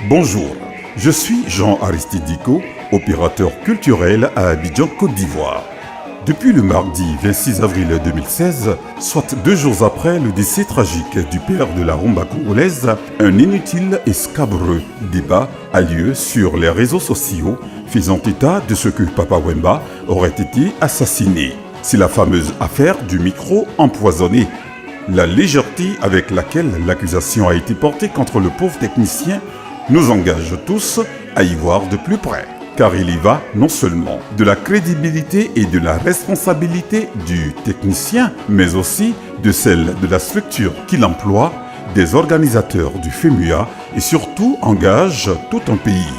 Bonjour, je suis Jean Aristide Dicko, opérateur culturel à Abidjan, Côte d'Ivoire. Depuis le mardi 26 avril 2016, soit 2 jours après le décès tragique du père de la rumba congolaise, un inutile et scabreux débat a lieu sur les réseaux sociaux faisant état de ce que Papa Wemba aurait été assassiné. C'est la fameuse affaire du micro empoisonné. La légèreté avec laquelle l'accusation a été portée contre le pauvre technicien nous engage tous à y voir de plus près. Car il y va non seulement de la crédibilité et de la responsabilité du technicien, mais aussi de celle de la structure qu'il emploie, des organisateurs du FEMUA et surtout engage tout un pays.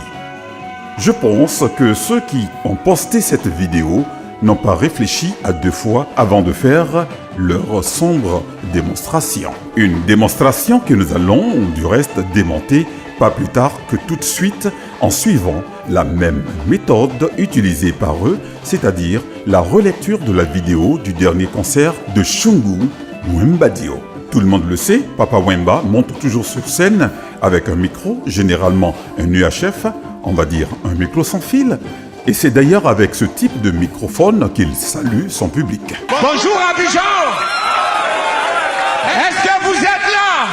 Je pense que ceux qui ont posté cette vidéo n'ont pas réfléchi à 2 fois avant de faire leur sombre démonstration. Une démonstration que nous allons du reste démonter pas plus tard que tout de suite en suivant la même méthode utilisée par eux, c'est-à-dire la relecture de la vidéo du dernier concert de Shungu Mwembadio. Tout le monde le sait, Papa Wemba monte toujours sur scène avec un micro, généralement un UHF, on va dire un micro sans fil, et c'est d'ailleurs avec ce type de microphone qu'il salue son public. Bonjour Abidjan! Est-ce que vous êtes là?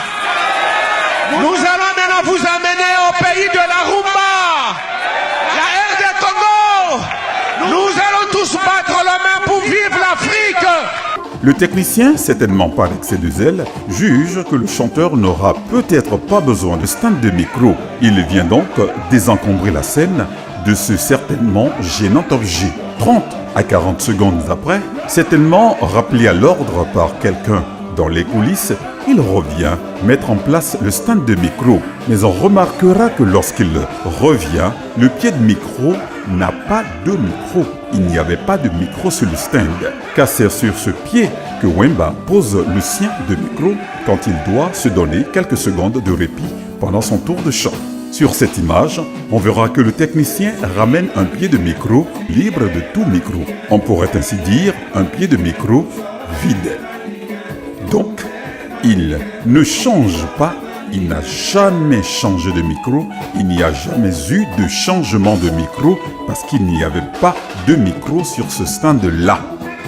Nous allons maintenant vous amener au pays de la rumba, la RD Congo. Nous allons tous battre la main pour vivre l'Afrique. Le technicien, certainement par excès de zèle, juge que le chanteur n'aura peut-être pas besoin de stand de micro. Il vient donc désencombrer la scène de ce certainement gênant objet. 30 à 40 secondes après, certainement rappelé à l'ordre par quelqu'un dans les coulisses, il revient mettre en place le stand de micro. Mais on remarquera que lorsqu'il revient, le pied de micro n'a pas de micro. Il n'y avait pas de micro sur le stand. Car c'est sur ce pied que Wemba pose le sien de micro quand il doit se donner quelques secondes de répit pendant son tour de chant. Sur cette image, on verra que le technicien ramène un pied de micro libre de tout micro. On pourrait ainsi dire un pied de micro vide. Donc, il ne change pas, il n'a jamais changé de micro, il n'y a jamais eu de changement de micro parce qu'il n'y avait pas de micro sur ce stand-là.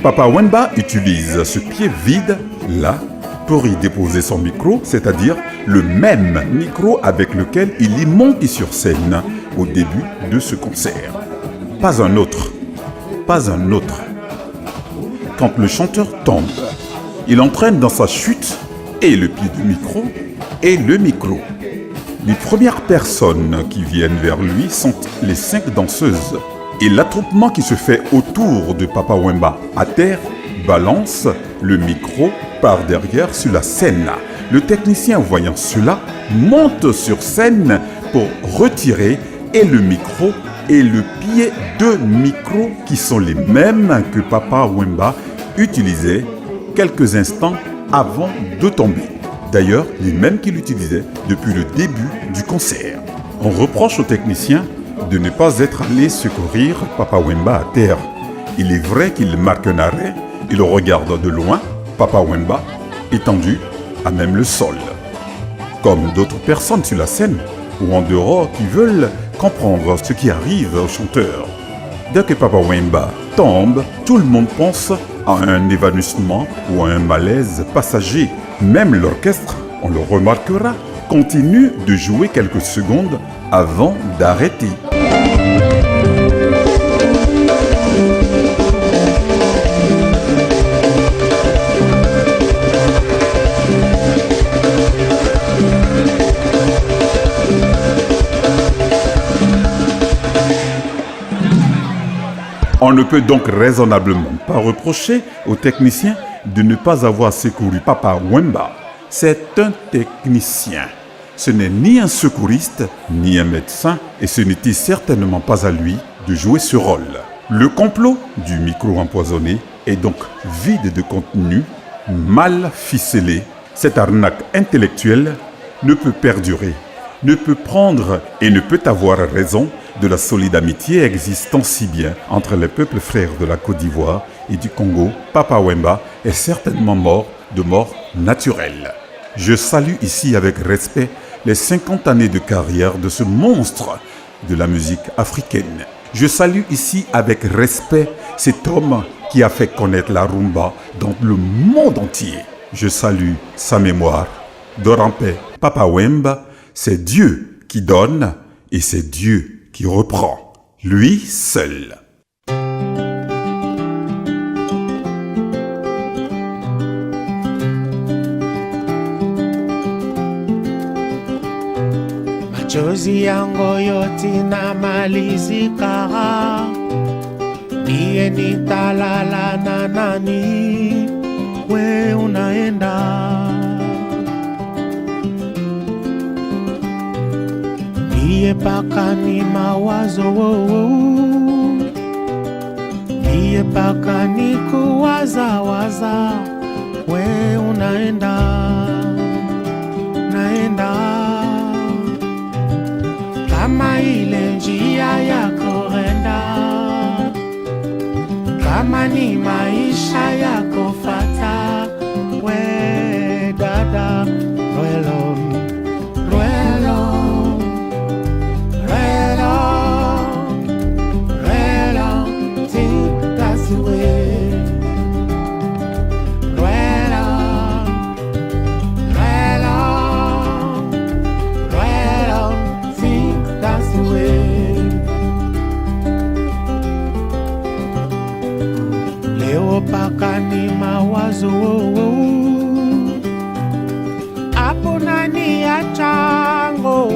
Papa Wemba utilise ce pied vide là pour y déposer son micro, c'est-à-dire le même micro avec lequel il est monté sur scène au début de ce concert. Pas un autre, pas un autre. Quand le chanteur tombe, il entraîne dans sa chute et le pied de micro et le micro. Les premières personnes qui viennent vers lui sont les 5 danseuses. Et l'attroupement qui se fait autour de Papa Wemba à terre balance le micro par derrière sur la scène. Le technicien, voyant cela, monte sur scène pour retirer et le micro et le pied de micro qui sont les mêmes que Papa Wemba utilisait quelques instants avant de tomber. D'ailleurs, les mêmes qu'il utilisait depuis le début du concert. On reproche au technicien de ne pas être allé secourir Papa Wemba à terre. Il est vrai qu'il marque un arrêt, il regarde de loin Papa Wemba étendu à même le sol. Comme d'autres personnes sur la scène ou en dehors qui veulent comprendre ce qui arrive au chanteur. Dès que Papa Wemba tombe, tout le monde pense à un évanouissement ou à un malaise passager. Même l'orchestre, on le remarquera, continue de jouer quelques secondes avant d'arrêter. On ne peut donc raisonnablement pas reprocher au technicien de ne pas avoir secouru Papa Wemba. C'est un technicien. Ce n'est ni un secouriste, ni un médecin, et ce n'était certainement pas à lui de jouer ce rôle. Le complot du micro empoisonné est donc vide de contenu, mal ficelé. Cette arnaque intellectuelle ne peut perdurer, ne peut prendre et ne peut avoir raison de la solide amitié existant si bien entre les peuples frères de la Côte d'Ivoire et du Congo. Papa Wemba est certainement mort de mort naturelle. Je salue ici avec respect les 50 années de carrière de ce monstre de la musique africaine. Je salue ici avec respect cet homme qui a fait connaître la rumba dans le monde entier. Je salue sa mémoire. Dors en paix, Papa Wemba, c'est Dieu qui donne et c'est Dieu qui reprend. Lui seul. Machozi yangu yote na malizika, niye nitalala na nani? We unaenda, niye paka ni mawazo, niye paka ni kuwaza. We unaenda, naenda kama ile njia ya kwenda, kama ni maisha ya kufata. We dada, rwelo, rwelo, rwelo, rwelo, think that's the way. Rwelo, rwelo, rwelo, think that's the way. Leo paka ni mawazo, hapo nani achango.